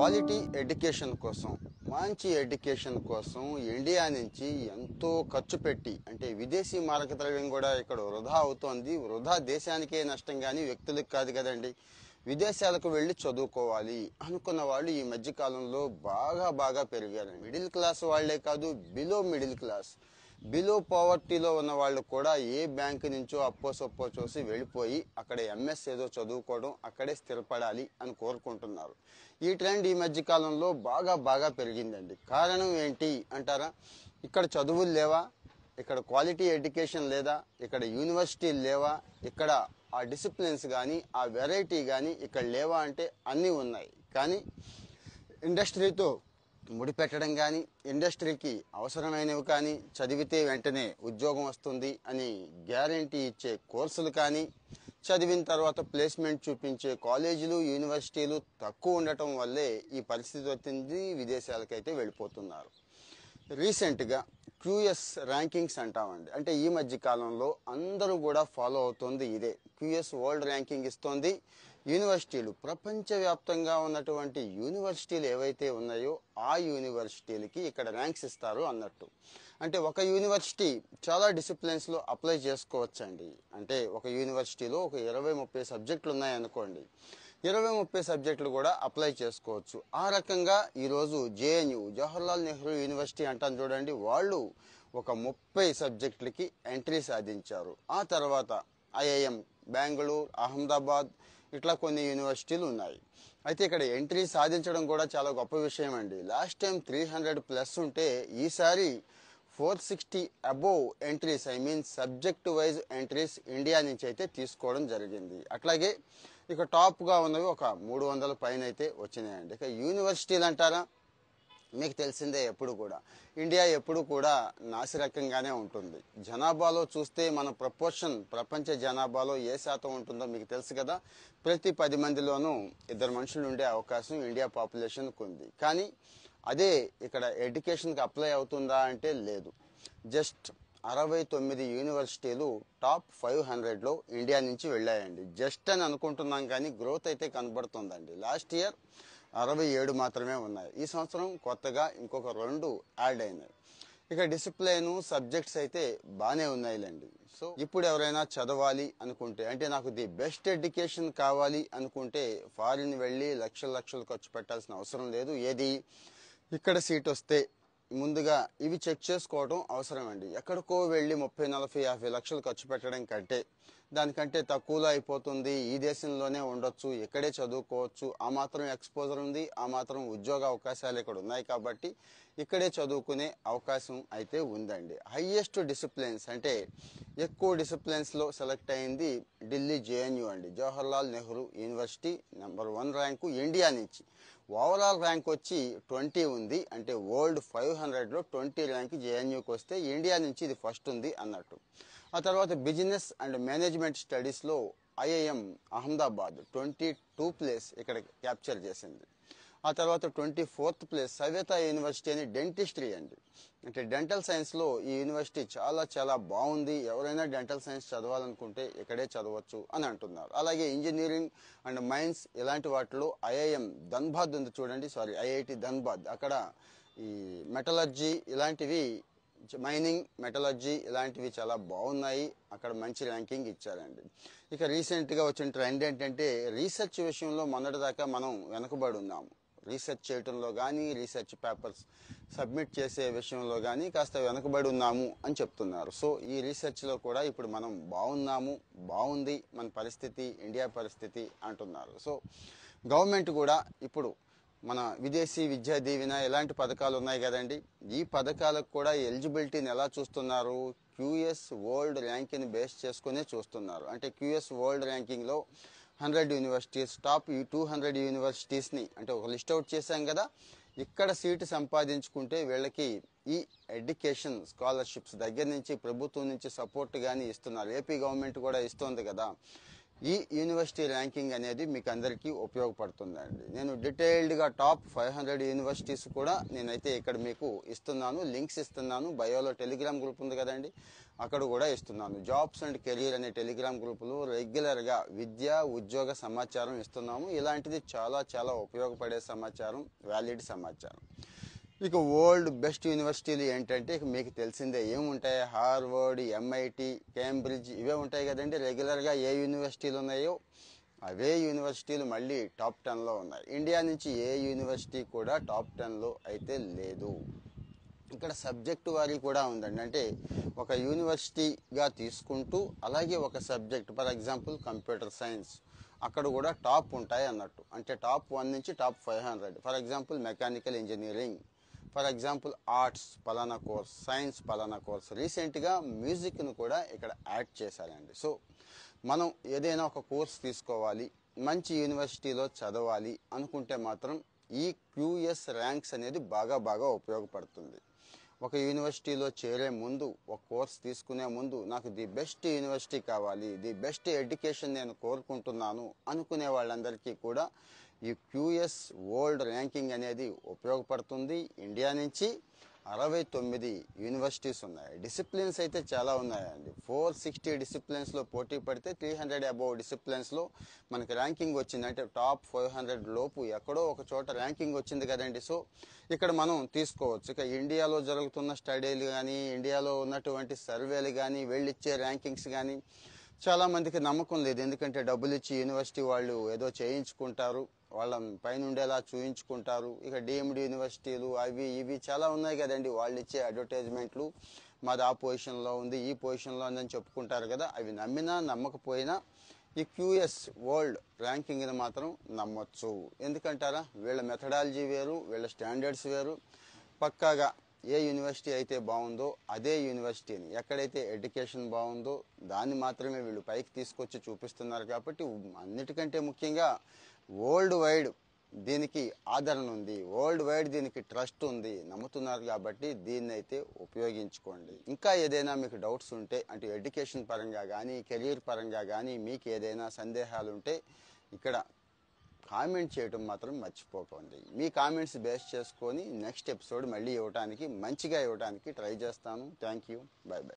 Quality education కోసం, మంచి education కోసం ఇండియా నుంచి ఎంతో ఖర్చు పెట్టి, అంటే విదేశీ మారక ద్రవ్యం కూడా ఇక్కడ వృధా అవుతోంది. వృధా దేశానికే నష్టం కానీ వ్యక్తులకు కాదు కదండి. విదేశాలకు వెళ్ళి చదువుకోవాలి అనుకున్న వాళ్ళు ఈ మధ్య కాలంలో బాగా పెరిగారు. మిడిల్ క్లాస్ వాళ్లే కాదు, బిలో పావర్టీలో ఉన్న వాళ్ళు కూడా ఏ బ్యాంకు నుంచో అప్పో సొప్పో చూసి వెళ్ళిపోయి అక్కడ ఎంఎస్ ఏదో చదువుకోవడం, అక్కడే స్థిరపడాలి అని కోరుకుంటున్నారు. ఈ ట్రెండ్ ఈ మధ్య కాలంలో బాగా పెరిగిందండి. కారణం ఏంటి అంటారా? ఇక్కడ చదువులు లేవా? ఇక్కడ క్వాలిటీ ఎడ్యుకేషన్ లేదా? ఇక్కడ యూనివర్సిటీలు లేవా? ఇక్కడ ఆ డిసిప్లిన్స్ కానీ ఆ వెరైటీ కానీ ఇక్కడ లేవా అంటే అన్నీ ఉన్నాయి. కానీ ఇండస్ట్రీతో ముడిపెట్టడం కానీ, ఇండస్ట్రీకి అవసరమైనవి కానీ, చదివితే వెంటనే ఉద్యోగం వస్తుంది అని గ్యారంటీ ఇచ్చే కోర్సులు కానీ, చదివిన తర్వాత ప్లేస్మెంట్ చూపించే కాలేజీలు, యూనివర్సిటీలు తక్కువ ఉండటం వల్లే ఈ పరిస్థితి వచ్చింది. విదేశాలకైతే వెళ్ళిపోతున్నారు. రీసెంట్గా క్యూఎస్ ర్యాంకింగ్స్ అంటామండి. అంటే ఈ మధ్య కాలంలో అందరూ కూడా ఫాలో అవుతుంది ఇదే. క్యూఎస్ వరల్డ్ ర్యాంకింగ్ ఇస్తోంది. యూనివర్సిటీలు, ప్రపంచవ్యాప్తంగా ఉన్నటువంటి యూనివర్సిటీలు ఏవైతే ఉన్నాయో ఆ యూనివర్సిటీలకి ఇక్కడ ర్యాంక్స్ ఇస్తారు అన్నట్టు. అంటే ఒక యూనివర్సిటీ చాలా డిసిప్లిన్స్లో అప్లై చేసుకోవచ్చండి. అంటే ఒక యూనివర్సిటీలో ఒక 20-30 సబ్జెక్టులు ఉన్నాయనుకోండి, 20-30 సబ్జెక్టులు కూడా అప్లై చేసుకోవచ్చు. ఆ రకంగా ఈరోజు జేఎన్యూ, జవహర్లాల్ నెహ్రూ యూనివర్సిటీ అంటాను చూడండి, వాళ్ళు ఒక 30 సబ్జెక్టులకి ఎంట్రీ సాధించారు. ఆ తర్వాత ఐఐఎం బెంగళూరు, అహ్మదాబాద్ ఇట్లా కొన్ని యూనివర్సిటీలు ఉన్నాయి. అయితే ఇక్కడ ఎంట్రీ సాధించడం కూడా చాలా గొప్ప విషయం అండి. లాస్ట్ టైం 300+ ఉంటే ఈసారి 460 above entries, subject wise entries India నుంచి అయితే తీసుకోవడం జరిగింది. అట్లాగే ఇక టాప్గా ఉన్నవి ఒక 300 పైన అయితే వచ్చినాయండి. ఇక యూనివర్సిటీలు అంటారా, మీకు తెలిసిందే, ఇండియా ఎప్పుడు కూడా నాసిరకంగానే ఉంటుంది. జనాభాలో చూస్తే మన ప్రపోర్షన్ ప్రపంచ జనాభాలో ఏ శాతం ఉంటుందో మీకు తెలుసు కదా. ప్రతి 10 మందిలోనూ 2 మనుషులు ఉండే అవకాశం ఇండియా పాపులేషన్కు ఉంది. కానీ అదే ఇక్కడ ఎడ్యుకేషన్కి అప్లై అవుతుందా అంటే లేదు. జస్ట్ 69 యూనివర్సిటీలు టాప్ 500లో ఇండియా నుంచి వెళ్ళాయండి. జస్ట్ అని అనుకుంటున్నాం కానీ గ్రోత్ అయితే కనబడుతుందండి. లాస్ట్ ఇయర్ 67 మాత్రమే ఉన్నాయి. ఈ సంవత్సరం కొత్తగా ఇంకొక 2 యాడ్ అయినాయి. ఇక డిసిప్లైన్ సబ్జెక్ట్స్ అయితే బాగానే ఉన్నాయిలేండి. సో ఇప్పుడు ఎవరైనా చదవాలి అనుకుంటే, అంటే నాకు ది బెస్ట్ ఎడ్యుకేషన్ కావాలి అనుకుంటే ఫారిన్ వెళ్ళి లక్షలు ఖర్చు పెట్టాల్సిన అవసరం లేదు. ఏది ఇక్కడ సీట్ వస్తే ముందుగా ఇవి చెక్ చేసుకోవడం అవసరం అండి. ఎక్కడికో వెళ్ళి 30, 40, 50 లక్షలు ఖర్చు పెట్టడం కంటే దానికంటే తక్కువలో అయిపోతుంది. ఈ దేశంలోనే ఉండొచ్చు, ఇక్కడే చదువుకోవచ్చు, ఆ మాత్రం ఎక్స్పోజర్ ఉంది, ఆ మాత్రం ఉద్యోగ అవకాశాలు ఇక్కడ ఉన్నాయి కాబట్టి ఇక్కడే చదువుకునే అవకాశం అయితే ఉందండి. హైయెస్ట్ డిసిప్లిన్స్ అంటే ఎక్కువ డిసిప్లిన్స్లో సెలెక్ట్ అయింది ఢిల్లీ జేఎన్యూ అండి. Jawaharlal Nehru university number 1 rank India నుంచి. ఓవరాల్ ర్యాంక్ వచ్చి 20 ఉంది. అంటే వరల్డ్ 500లో 20 ర్యాంక్ జేఎన్యూకి వస్తే ఇండియా నుంచి ఇది ఫస్ట్ ఉంది అన్నట్టు. ఆ తర్వాత బిజినెస్ అండ్ మేనేజ్మెంట్ స్టడీస్లో ఐఐఎం అహ్మదాబాద్ 22 ప్లేస్ ఇక్కడ క్యాప్చర్ చేసింది. ఆ తర్వాత 24th ప్లేస్ సవేతా యూనివర్సిటీ అని డెంటిస్ట్రీ అండి. అంటే డెంటల్ సైన్స్లో ఈ యూనివర్సిటీ చాలా బాగుంది. ఎవరైనా డెంటల్ సైన్స్ చదవాలనుకుంటే ఇక్కడే చదవచ్చు అని అంటున్నారు. అలాగే ఇంజనీరింగ్ అండ్ మైన్స్ ఇలాంటి వాటిలో ఐఐఎం ధన్బాద్ ఉంది చూడండి, ఐఐటి ధన్బాద్. అక్కడ ఈ మెటలర్జీ ఇలాంటివి, మైనింగ్, మెటలర్జీ ఇలాంటివి చాలా బాగున్నాయి. అక్కడ మంచి ర్యాంకింగ్ ఇచ్చారండి. ఇక రీసెంట్గా వచ్చిన ట్రెండ్ ఏంటంటే రీసెర్చ్ విషయంలో మొన్నటిదాకా మనం వెనుకబడి ఉన్నాము. రీసెర్చ్ చేయటంలో కానీ, రీసెర్చ్ పేపర్స్ సబ్మిట్ చేసే విషయంలో కానీ కాస్త వెనుకబడి ఉన్నాము అని చెప్తున్నారు. సో ఈ రీసెర్చ్లో కూడా ఇప్పుడు మనం బాగుంది మన పరిస్థితి, ఇండియా పరిస్థితి అంటున్నారు. సో గవర్నమెంట్ కూడా ఇప్పుడు మన విదేశీ విద్యా దీవెన ఇలాంటి పథకాలు ఉన్నాయి కదండి, ఈ పథకాలకు కూడా ఎలిజిబిలిటీని ఎలా చూస్తున్నారు? క్యూఎస్ వరల్డ్ ర్యాంకింగ్ని బేస్ చేసుకునే చూస్తున్నారు. అంటే క్యూఎస్ వరల్డ్ ర్యాంకింగ్లో 100 యూనివర్సిటీస్, టాప్ 200 యూనివర్సిటీస్ని అంటే ఒక లిస్ట్ అవుట్ చేశాం కదా, ఇక్కడ సీటు సంపాదించుకుంటే వీళ్ళకి ఈ ఎడ్యుకేషన్ స్కాలర్షిప్స్ దగ్గర నుంచి ప్రభుత్వం నుంచి సపోర్ట్ కానీ ఇస్తున్నారు. ఏపీ గవర్నమెంట్ కూడా ఇస్తోంది కదా. ఈ యూనివర్సిటీ ర్యాంకింగ్ అనేది మీకు అందరికీ ఉపయోగపడుతుందండి. నేను డీటెయిల్డ్గా టాప్ 500 యూనివర్సిటీస్ కూడా నేనైతే ఇక్కడ మీకు ఇస్తున్నాను, లింక్స్ ఇస్తున్నాను. బయోలో టెలిగ్రామ్ గ్రూప్ ఉంది కదండి, అక్కడ కూడా ఇస్తున్నాను. జాబ్స్ అండ్ కెరీర్ అనే టెలిగ్రామ్ గ్రూపులు రెగ్యులర్గా విద్య ఉద్యోగ సమాచారం ఇస్తున్నాము. ఇలాంటిది చాలా చాలా ఉపయోగపడే సమాచారం, వ్యాలిడ్ సమాచారం. ఇక వరల్డ్ బెస్ట్ యూనివర్సిటీలు ఏంటంటే ఇక మీకు తెలిసిందే ఏముంటాయి, హార్వర్డ్, ఎంఐటి, కేంబ్రిడ్జ్, ఇవే ఉంటాయి కదండి. రెగ్యులర్గా ఏ యూనివర్సిటీలు ఉన్నాయో అవే యూనివర్సిటీలు మళ్ళీ టాప్ 10లో ఉన్నాయి. ఇండియా నుంచి ఏ యూనివర్సిటీ కూడా టాప్ 10లో అయితే లేదు. ఇక్కడ సబ్జెక్టు వారీ కూడా ఉందండి. అంటే ఒక యూనివర్సిటీగా తీసుకుంటూ అలాగే ఒక subject, for example computer science, అక్కడ కూడా టాప్ ఉంటాయి అన్నట్టు. అంటే టాప్ 1 నుంచి top 500. For example mechanical engineering, for example arts పలానా కోర్స్, సైన్స్ పలానా కోర్స్. రీసెంట్గా మ్యూజిక్ను కూడా ఇక్కడ యాడ్ చేశారండి. సో మనం ఏదైనా ఒక కోర్స్ తీసుకోవాలి, మంచి యూనివర్సిటీలో చదవాలి అనుకుంటే మాత్రం ఈ క్యూఎస్ ర్యాంక్స్ అనేది బాగా బాగా ఉపయోగపడుతుంది. ఒక యూనివర్సిటీలో చేరే ముందు, ఒక కోర్స్ తీసుకునే ముందు నాకు ది బెస్ట్ యూనివర్సిటీ కావాలి, ది బెస్ట్ ఎడ్యుకేషన్ నేను కోరుకుంటున్నాను అనుకునే వాళ్ళందరికీ కూడా ఈ క్యూఎస్ వరల్డ్ ర్యాంకింగ్ అనేది ఉపయోగపడుతుంది. ఇండియా నుంచి 69 యూనివర్సిటీస్ ఉన్నాయి. డిసిప్లిన్స్ అయితే చాలా ఉన్నాయండి. 460 డిసిప్లిన్స్లో పోటీ పడితే 300 అబౌవ్ డిసిప్లిన్స్లో మనకి ర్యాంకింగ్ వచ్చింది. అంటే టాప్ 500 లోపు ఎక్కడో ఒక చోట ర్యాంకింగ్ వచ్చింది కదండి. సో ఇక్కడ మనం తీసుకోవచ్చు. ఇక ఇండియాలో జరుగుతున్న స్టడీలు కానీ, ఇండియాలో ఉన్నటువంటి సర్వేలు కానీ, వెళ్ళిచ్చే ర్యాంకింగ్స్ కానీ చాలా మందికి నమ్మకం లేదు. ఎందుకంటే డబ్బులు ఇచ్చి యూనివర్సిటీ వాళ్ళు ఏదో చేయించుకుంటారు, వాళ్ళ పైన ఉండేలా చూయించుకుంటారు. ఇక డీమ్డ్ యూనివర్సిటీలు అవి ఇవి చాలా ఉన్నాయి కదండి. వాళ్ళు ఇచ్చే అడ్వర్టైజ్మెంట్లు మాది ఆ పొజిషన్లో ఉంది, ఈ పొజిషన్లో ఉందని చెప్పుకుంటారు కదా. అవి నమ్మినా నమ్మకపోయినా ఈ క్యూఎస్ వరల్డ్ ర్యాంకింగ్ని మాత్రం నమ్మొచ్చు. ఎందుకంటారా, వీళ్ళ మెథడాలజీ వేరు, వీళ్ళ స్టాండర్డ్స్ వేరు. పక్కాగా ఏ యూనివర్సిటీ అయితే బాగుందో అదే యూనివర్సిటీని, ఎక్కడైతే ఎడ్యుకేషన్ బాగుందో దాన్ని మాత్రమే వీళ్ళు పైకి తీసుకొచ్చి చూపిస్తున్నారు. కాబట్టి అన్నిటికంటే ముఖ్యంగా వరల్డ్ వైడ్ దీనికి ఆదరణ ఉంది, వరల్డ్ వైడ్ దీనికి ట్రస్ట్ ఉంది, నమ్ముతున్నారు. కాబట్టి దీన్ని అయితే ఉపయోగించుకోండి. ఇంకా ఏదైనా మీకు డౌట్స్ ఉంటే, అంటే ఎడ్యుకేషన్ పరంగా కానీ, కెరీర్ పరంగా కానీ మీకు ఏదైనా సందేహాలు ఉంటే ఇక్కడ కామెంట్ చేయడం మాత్రం మర్చిపోకండి. మీ కామెంట్స్ బేస్ చేసుకొని నెక్స్ట్ ఎపిసోడ్ మళ్ళీ ఇవ్వడానికి, మంచిగా ఇవ్వడానికి ట్రై చేస్తాను. Thank you. By by.